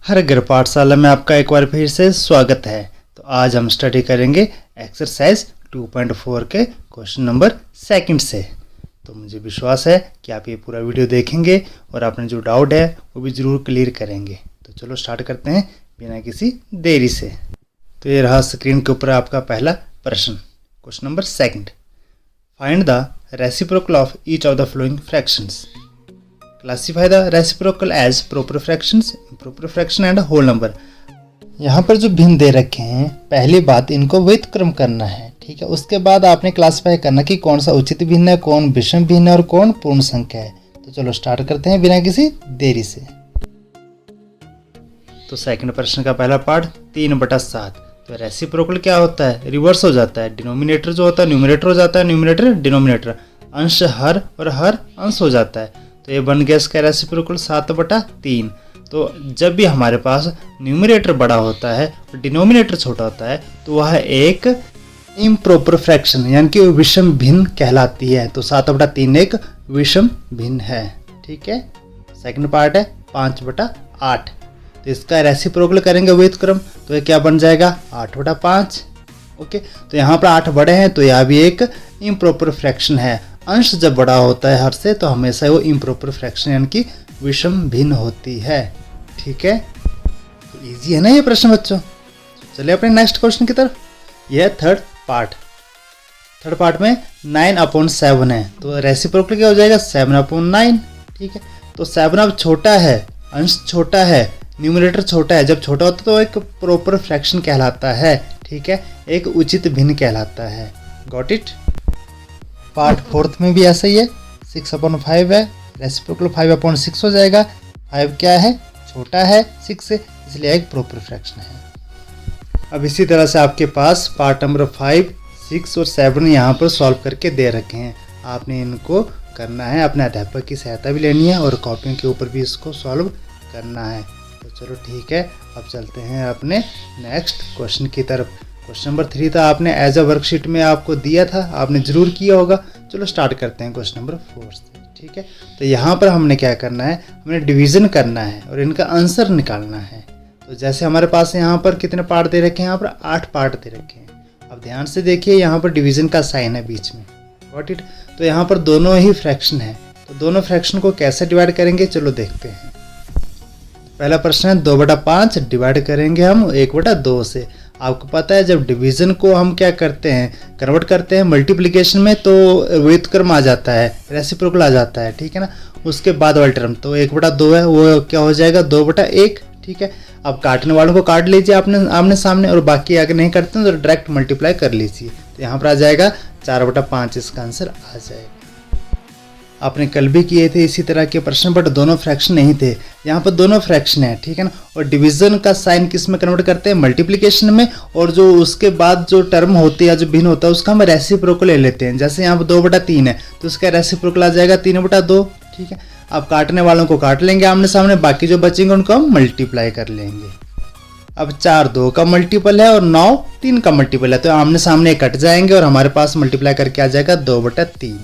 हर घर पाठशाला में आपका एक बार फिर से स्वागत है। तो आज हम स्टडी करेंगे एक्सरसाइज 2.4 के क्वेश्चन नंबर 2 से। तो मुझे विश्वास है कि आप ये पूरा वीडियो देखेंगे और आपने जो डाउट है वो भी ज़रूर क्लियर करेंगे। तो चलो स्टार्ट करते हैं बिना किसी देरी से। तो ये रहा स्क्रीन के ऊपर आपका पहला प्रश्न, question number 2। Find the reciprocal of each of the following fractions. Classify the reciprocal as proper fractions, improper fraction and whole number. यहाँ पर जो भिन्न दे रखे हैं, पहली बात इनको व्युत्क्रम करना है, ठीक है। उसके बाद आपने क्लासीफाई करना कि कौन सा उचित भिन्न है, कौन विषम भिन्न है और कौन पूर्ण संख्या है। तो चलो स्टार्ट करते हैं बिना किसी देरी से। तो सेकंड प्रश्न का पहला पार्ट 3/7। तो रेसिप्रोकल क्या होता है? रिवर्स हो जाता है। डिनोमिनेटर जो होता है न्यूमरेटर हो जाता है, न्यूमरेटर डिनोमिनेटर, अंश हर और हर अंश हो जाता है। तो ये बन गया इसका रेसिप्रोकल 7/3। तो जब भी हमारे पास न्यूमरेटर बड़ा होता है और डिनोमिनेटर छोटा होता है तो वह एक इम्प्रॉपर फ्रैक्शन यानी कि विषम भिन्न कहलाती है। तो 7/3 एक विषम भिन्न है, ठीक है। सेकंड पार्ट है 5/8। तो इसका रेसिप्रोकल करेंगे व्युत्क्रम, तो ये क्या बन जाएगा 8/5। ओके, तो यहाँ पर 8 बड़े हैं तो यह भी एक इम्प्रॉपर फ्रैक्शन है। अंश जब बड़ा होता है हर से तो हमेशा वो इम्प्रॉपर फ्रैक्शन यानी कि विषम भिन्न होती है, ठीक है। तो इजी है ना ये प्रश्न बच्चों। चलिए अपने नेक्स्ट क्वेश्चन की तरफ। यह थर्ड पार्ट में 9/7 है। तो रेसिप्रोकल क्या हो जाएगा 7/9, ठीक है। तो 7 अब छोटा है, अंश छोटा है, न्यूमरेटर छोटा है। जब छोटा होता है तो एक प्रॉपर फ्रैक्शन कहलाता है, ठीक है, एक उचित भिन्न कहलाता है। Got it. पार्ट 4 में भी ऐसा ही है, 6/5 है। रेसिप्रोकल 5/6 हो जाएगा। 5 क्या है? छोटा है 6 से, इसलिए एक प्रॉपर फ्रैक्शन है। अब इसी तरह से आपके पास पार्ट नंबर 5, 6 और 7 यहाँ पर सॉल्व करके दे रखे हैं। आपने इनको करना है, अपने अध्यापक की सहायता भी लेनी है और कॉपियों के ऊपर भी इसको सॉल्व करना है। तो चलो ठीक है, अब चलते हैं अपने नेक्स्ट क्वेश्चन की तरफ। क्वेश्चन नंबर 3 था, आपने एज अ वर्कशीट में आपको दिया था, आपने जरूर किया होगा। चलो स्टार्ट करते हैं क्वेश्चन नंबर 4 से, ठीक है। तो यहाँ पर हमने क्या करना है, हमने डिवीज़न करना है और इनका आंसर निकालना है। तो जैसे हमारे पास यहाँ पर कितने पार्ट दे रखे हैं, यहाँ पर 8 पार्ट दे रखे हैं। अब ध्यान से देखिए, यहाँ पर डिवीज़न का साइन है बीच में, गॉट इट। तो यहाँ पर दोनों ही फ्रैक्शन है, तो दोनों फ्रैक्शन को कैसे डिवाइड करेंगे चलो देखते हैं। पहला प्रश्न है 2/5 डिवाइड करेंगे हम 1/2 से। आपको पता है जब डिवीज़न को हम क्या करते हैं, कन्वर्ट करते हैं मल्टीप्लिकेशन में, तो व्युत्क्रम आ जाता है, रेसिप्रोकल आ जाता है, ठीक है ना। उसके बाद वाला टर्म तो 1/2 है, वो क्या हो जाएगा 2/1, ठीक है। अब काटने वालों को काट लीजिए आपने आमने सामने, और बाकी अगर नहीं करते हैं तो डायरेक्ट मल्टीप्लाई कर लीजिए। तो यहाँ पर आ जाएगा 4/5, इसका आंसर आ जाएगा। आपने कल भी किए थे इसी तरह के प्रश्न, बट दोनों फ्रैक्शन नहीं थे। यहाँ पर दोनों फ्रैक्शन है, ठीक है ना। और डिवीजन का साइन किस में कन्वर्ट करते हैं, मल्टीप्लिकेशन में, और जो उसके बाद जो टर्म होती है जो भिन्न होता है उसका हम रेसिप्रोकल ले लेते हैं। जैसे यहाँ पर 2/3 है तो उसका रेसिप्रोकल आ जाएगा 3/2, ठीक है। अब काटने वालों को काट लेंगे आमने सामने, बाकी जो बचेंगे उनको हम मल्टीप्लाई कर लेंगे। अब 4 2 का मल्टीपल है और 9 3 का मल्टीपल है, तो आमने सामने कट जाएंगे और हमारे पास मल्टीप्लाई करके आ जाएगा 2/3।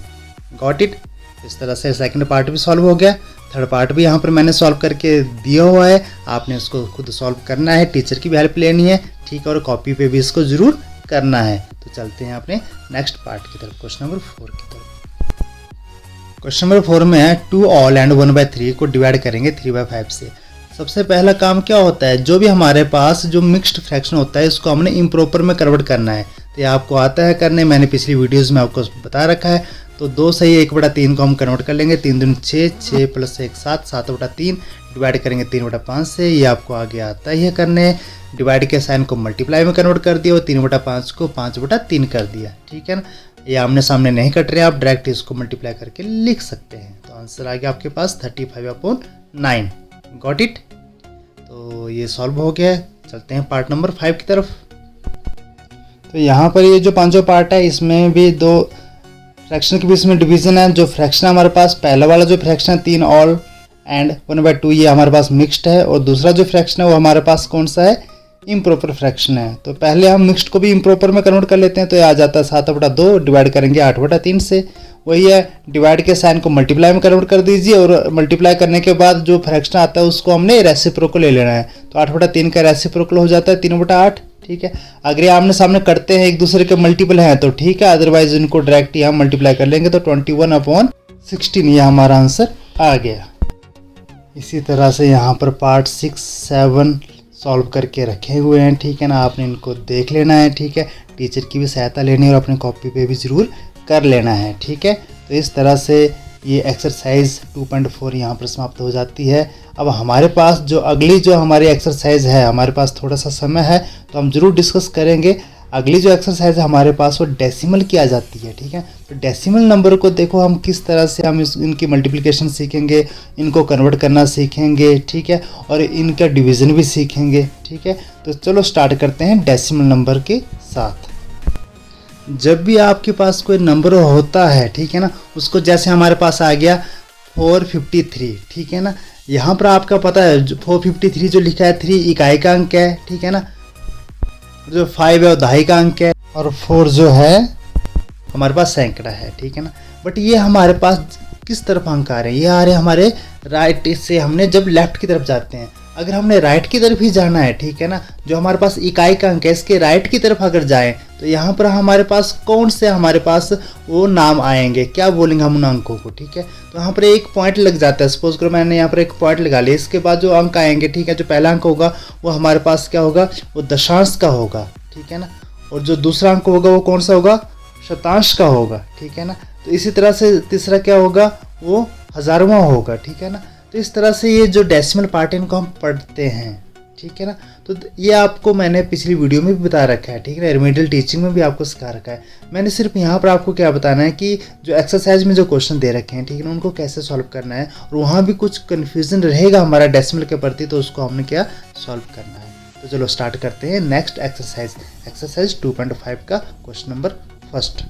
Got it. इस तरह से सेकंड पार्ट भी सॉल्व हो गया। थर्ड पार्ट भी यहाँ पर मैंने सॉल्व करके दिया हुआ है, आपने इसको खुद सॉल्व करना है, टीचर की भी हेल्प लेनी है, ठीक है, और कॉपी पे भी इसको जरूर करना है। तो चलते हैं अपने नेक्स्ट पार्ट की तरफ, क्वेश्चन नंबर 4 की तरफ। क्वेश्चन नंबर 4 में है 2 ऑल एंड 1/3 को डिवाइड करेंगे 3/5 से। सबसे पहला काम क्या होता है, जो भी हमारे पास जो मिक्स्ड फ्रैक्शन होता है इसको हमने इम्प्रॉपर में कन्वर्ट करना है। तो ये आपको आता है करने, मैंने पिछली वीडियोज़ में आपको बता रखा है। तो 2 सही 1/3 को हम कन्वर्ट कर लेंगे, 3 दूनी 6, 6 + 1 7, 7/3 डिवाइड करेंगे 3/5 से। ये आपको आगे आता ही है करने। डिवाइड के साइन को मल्टीप्लाई में कन्वर्ट कर दिया और 3/5 को 5/3 कर दिया, ठीक है ना। ये आमने सामने नहीं कट रहे, आप डायरेक्ट इसको मल्टीप्लाई करके लिख सकते हैं। तो आंसर आ गया आपके पास 35/9। Got it. तो ये सॉल्व हो गया। चलते हैं पार्ट नंबर 5 की तरफ। तो यहाँ पर ये जो 5 पार्ट है इसमें भी 2 फ्रैक्शन के बीच में डिवीजन है। जो फ्रैक्शन हमारे पास पहला वाला जो फ्रैक्शन है 3 ऑल एंड 1/2, ये हमारे पास मिक्स्ड है। और दूसरा जो फ्रैक्शन है वो हमारे पास कौन सा है, इम्प्रॉपर फ्रैक्शन है। तो पहले हम मिक्स्ड को भी इम्प्रॉपर में कन्वर्ट कर लेते हैं, तो ये आ जाता है 7/2 डिवाइड करेंगे 8/3 से। वही है, डिवाइड के साइन को मल्टीप्लाई में कन्वर्ट कर दीजिए और मल्टीप्लाई करने के बाद जो फ्रैक्शन आता है उसको हमने रेसिप्रोकल ले लेना है। तो 8/3 का रेसिप्रोकल हो जाता है 3/8। ठीक है, अगर ये आमने सामने करते हैं एक दूसरे के मल्टीपल हैं तो ठीक है, अदरवाइज इनको डायरेक्ट ही हम मल्टीप्लाई कर लेंगे। तो 21/16 ये हमारा आंसर आ गया। इसी तरह से यहाँ पर पार्ट 6, 7 सॉल्व करके रखे हुए हैं। ठीक है ना, आपने इनको देख लेना है। ठीक है, टीचर की भी सहायता लेनी है और अपनी कॉपी पे भी ज़रूर कर लेना है। ठीक है, तो इस तरह से ये एक्सरसाइज 2.4 यहाँ पर समाप्त हो जाती है। अब हमारे पास जो अगली जो हमारी एक्सरसाइज है, हमारे पास थोड़ा सा समय है तो हम ज़रूर डिस्कस करेंगे। अगली जो एक्सरसाइज है हमारे पास वो डेसिमल की आ जाती है। ठीक है, तो डेसिमल नंबर को देखो हम किस तरह से हम इनकी मल्टीप्लिकेशन सीखेंगे, इनको कन्वर्ट करना सीखेंगे। ठीक है, और इनका डिवीज़न भी सीखेंगे। ठीक है, तो चलो स्टार्ट करते हैं डेसिमल नंबर के साथ। जब भी आपके पास कोई नंबर होता है, ठीक है ना, उसको जैसे हमारे पास आ गया 453। ठीक है ना, यहाँ पर आपका पता है 453 जो लिखा है 3 इकाई का अंक है। ठीक है ना, जो 5 है वो दहाई का अंक है और 4 जो है हमारे पास सैकड़ा है। ठीक है ना, बट ये हमारे पास किस तरफ अंक आ रहे हैं, ये आ रहे हैं हमारे राइट से। हमने जब लेफ्ट की तरफ जाते हैं, अगर हमने राइट की तरफ ही जाना है, ठीक है ना, जो हमारे पास इकाई का अंक है इसके राइट की तरफ अगर जाएं तो यहाँ पर हमारे पास कौन से हमारे पास वो नाम आएंगे, क्या बोलेंगे हम उन अंकों को। ठीक है, तो यहाँ पर एक पॉइंट लग जाता है। सपोज करो मैंने यहाँ पर एक पॉइंट लगा लिया, इसके बाद जो अंक आएंगे, ठीक है, जो पहला अंक होगा वो हमारे पास क्या होगा, वो दशांश का होगा। ठीक है ना, और जो दूसरा अंक होगा वो कौन सा होगा, शतांश का होगा। ठीक है ना, तो इसी तरह से तीसरा क्या होगा, वो हजारवां होगा। ठीक है ना, तो इस तरह से ये जो डेसिमल पार्ट इनको हम पढ़ते हैं। ठीक है ना, तो ये आपको मैंने पिछली वीडियो में भी बता रखा है। ठीक है ना, रिमेडियल टीचिंग में भी आपको सिखा रखा है। मैंने सिर्फ यहाँ पर आपको क्या बताना है कि जो एक्सरसाइज में जो क्वेश्चन दे रखे हैं, ठीक है ना, उनको कैसे सॉल्व करना है, और वहाँ भी कुछ कन्फ्यूजन रहेगा हमारा डेसिमल के प्रति, तो उसको हमने क्या सॉल्व करना है। तो चलो स्टार्ट करते हैं नेक्स्ट एक्सरसाइज, एक्सरसाइज 2.5 का क्वेश्चन नंबर फर्स्ट।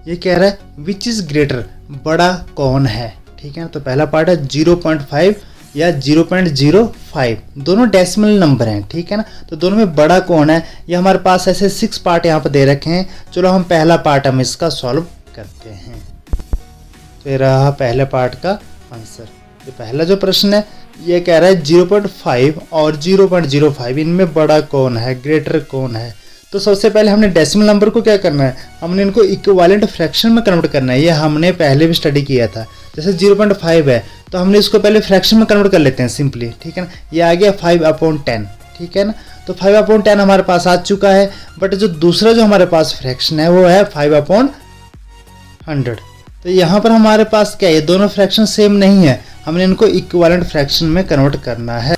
ये कह रहा है विच इज ग्रेटर, बड़ा कौन है। ठीक है ना, तो पहला पार्ट है 0.5 या 0.05, दोनों डेसिमल नंबर हैं। ठीक है ना, तो दोनों में बड़ा कौन है, ये हमारे पास ऐसे 6 पार्ट यहाँ पर दे रखे हैं। चलो हम पहला पार्ट हम इसका सॉल्व करते हैं। तो ये रहा पहले पार्ट का आंसर। ये पहला जो प्रश्न है ये कह रहा है 0.5 और 0.05 इनमें बड़ा कौन है, ग्रेटर कौन है। तो सबसे पहले हमने डेसिमल नंबर को क्या करना है, हमने इनको इक्विवेलेंट फ्रैक्शन में कन्वर्ट करना है। ये हमने पहले भी स्टडी किया था। जैसे 0.5 है तो हमने इसको पहले फ्रैक्शन में कन्वर्ट कर लेते हैं सिंपली। ठीक है ना, ये आ गया 5/10। ठीक है ना, तो 5/10 हमारे पास आ चुका है। बट जो दूसरा जो हमारे पास फ्रैक्शन है वो है 5/100। तो यहाँ पर हमारे पास क्या है, दोनों फ्रैक्शन सेम नहीं है, हमने इनको इक्विवेलेंट फ्रैक्शन में कन्वर्ट करना है।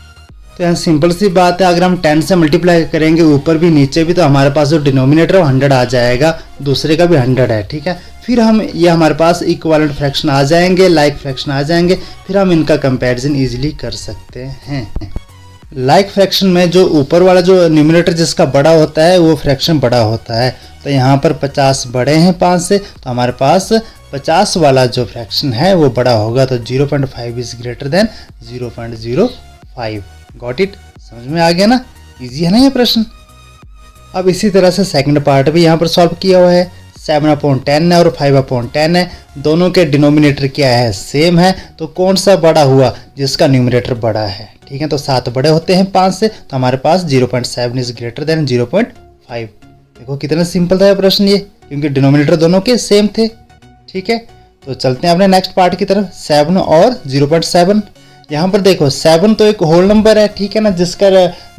तो यहाँ सिंपल सी बात है, अगर हम 10 से मल्टीप्लाई करेंगे ऊपर भी नीचे भी, तो हमारे पास जो डिनोमिनेटर 100 आ जाएगा, दूसरे का भी 100 है। ठीक है, फिर हम ये हमारे पास इक्विवेलेंट फ्रैक्शन आ जाएंगे, लाइक फ्रैक्शन आ जाएंगे, फिर हम इनका कंपैरिजन इजीली कर सकते हैं। लाइक फ्रैक्शन में जो ऊपर वाला जो न्यूमिनेटर जिसका बड़ा होता है वो फ्रैक्शन बड़ा होता है। तो यहाँ पर 50 बड़े हैं 5 से, तो हमारे पास 50 वाला जो फ्रैक्शन है वो बड़ा होगा। तो 0.5 is greater than 0.05। Got it, समझ में आ गया ना, इजी है ना ये प्रश्न। अब इसी तरह से सेकंड पार्ट भी यहाँ पर सॉल्व किया हुआ है। 7/10 है और 5/10 है, दोनों के डिनोमिनेटर क्या है, सेम है। तो कौन सा बड़ा हुआ, जिसका न्यूमिनेटर बड़ा है। ठीक है, तो 7 बड़े होते हैं 5 से, तो हमारे पास 0.7 इज ग्रेटर देन 0.5। देखो कितना सिंपल था ये प्रश्न ये, क्योंकि डिनोमिनेटर दोनों के सेम थे। ठीक है, तो चलते हैं अपने नेक्स्ट पार्ट की तरफ। 7 और 0.7। यहाँ पर देखो 7 तो एक होल नंबर है। ठीक है ना, जिसका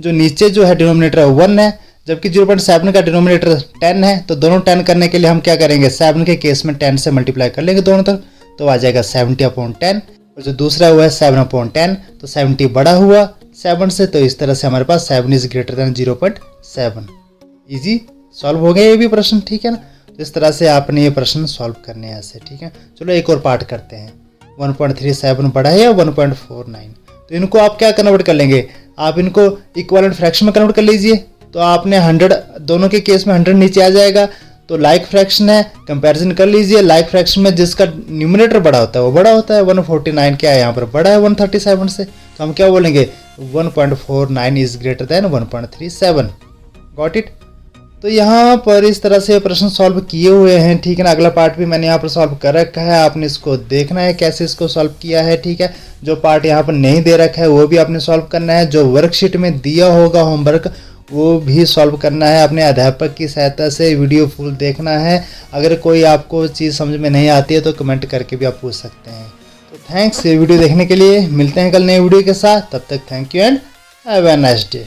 जो नीचे जो है डिनोमिनेटर 1 है, जबकि 0.7 का डिनोमिनेटर 10 है। तो दोनों 10 करने के लिए हम क्या करेंगे, 7 के केस में 10 से मल्टीप्लाई कर लेंगे दोनों तरफ, तो आ जाएगा 70/10। और जो दूसरा हुआ है 7/10, तो 70 बड़ा हुआ 7 से, तो इस तरह से हमारे पास 7 is greater than 0.7। Easy solve हो गया ये भी प्रश्न। ठीक है ना, तो इस तरह से आपने ये प्रश्न सॉल्व करने हैं ऐसे। ठीक है, चलो एक और पार्ट करते हैं। 1.37 बड़ा है या 1.49, तो इनको आप क्या कन्वर्ट कर लेंगे, आप इनको इक्विवेलेंट फ्रैक्शन में कन्वर्ट कर लीजिए। तो आपने 100, दोनों के केस में 100 नीचे आ जाएगा, तो लाइक फ्रैक्शन है, कंपैरिजन कर लीजिए। लाइक फ्रैक्शन में जिसका न्यूमरेटर बड़ा होता है वो बड़ा होता है। 149 क्या है यहाँ पर, बड़ा है 137 से, तो हम क्या बोलेंगे 1.49 is greater than 1.37। Got it. तो यहाँ पर इस तरह से प्रश्न सॉल्व किए हुए हैं, ठीक है ना। अगला पार्ट भी मैंने यहाँ पर सॉल्व कर रखा है, आपने इसको देखना है कैसे इसको सॉल्व किया है, ठीक है। जो पार्ट यहाँ पर नहीं दे रखा है वो भी आपने सॉल्व करना है। जो वर्कशीट में दिया होगा होमवर्क वो भी सॉल्व करना है। अपने अध्यापक की सहायता से वीडियो फुल देखना है। अगर कोई आपको चीज़ समझ में नहीं आती है तो कमेंट करके भी आप पूछ सकते हैं। तो थैंक्स ये वीडियो देखने के लिए। मिलते हैं कल नए वीडियो के साथ, तब तक thank you and have a nice day.